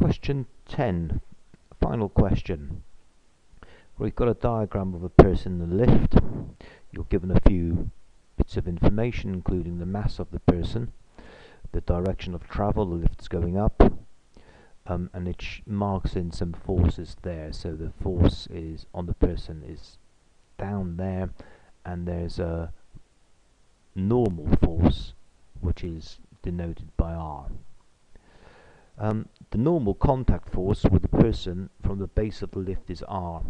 Question 10, final question. We've got a diagram of a person in the lift. You're given a few bits of information, including the mass of the person, the direction of travel, the lift's going up, and it marks in some forces there. So the force is on the person is down there, and there's a normal force which is denoted by R. The normal contact force with the person from the base of the lift is R.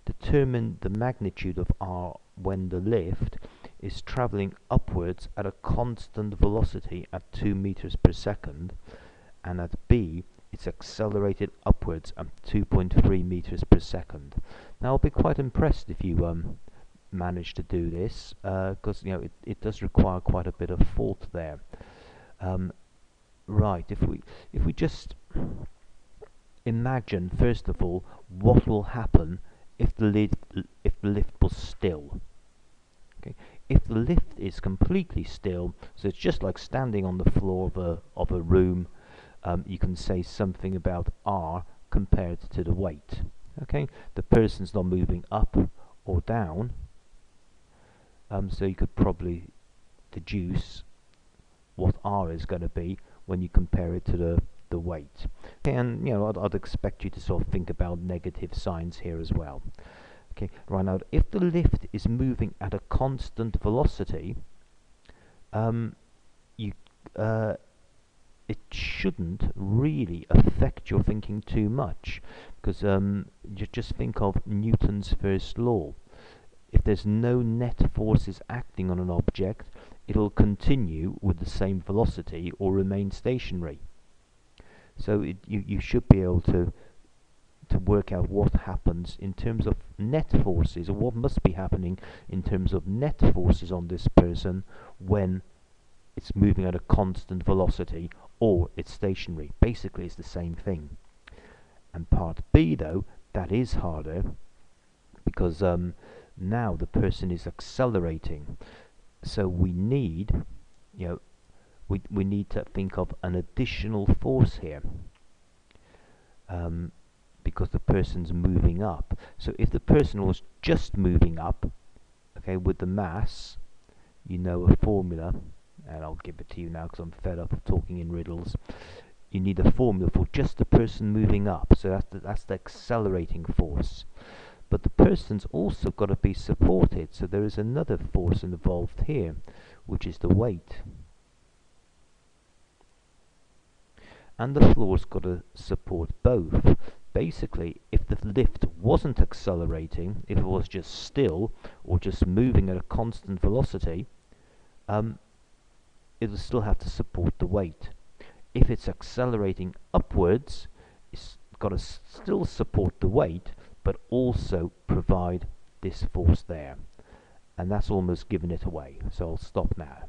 Determine the magnitude of R when the lift is traveling upwards at a constant velocity at 2 meters per second, and at B it's accelerated upwards at 2.3 meters per second. Now I'll be quite impressed if you manage to do this, because it does require quite a bit of thought there. Right, if we just imagine first of all what will happen if the lift was still. Okay, if the lift is completely still, so it's just like standing on the floor of a room, you can say something about R compared to the weight. Okay, the person's not moving up or down, so you could probably deduce what R is going to be when you compare it to the weight. And I'd expect you to sort of think about negative signs here as well. Okay, right now, if the lift is moving at a constant velocity, it shouldn't really affect your thinking too much, because you just think of Newton's first law. If there's no net forces acting on an object, it'll continue with the same velocity or remain stationary. So you should be able to work out what happens in terms of net forces, or what must be happening in terms of net forces on this person when it's moving at a constant velocity or it's stationary. Basically it's the same thing. And part B though, that is harder, because now the person is accelerating. So we need, we need to think of an additional force here, because the person's moving up. So if the person was just moving up, okay, with the mass, a formula, and I'll give it to you now because I'm fed up of talking in riddles. You need a formula for just the person moving up, so that's the accelerating force. But the person's also got to be supported, so there is another force involved here, which is the weight. And the floor's got to support both. Basically, if the lift wasn't accelerating, if it was just still or just moving at a constant velocity, it'll still have to support the weight. If it's accelerating upwards, it's got to still support the weight, but also provide this force there. And that's almost giving it away. So I'll stop now.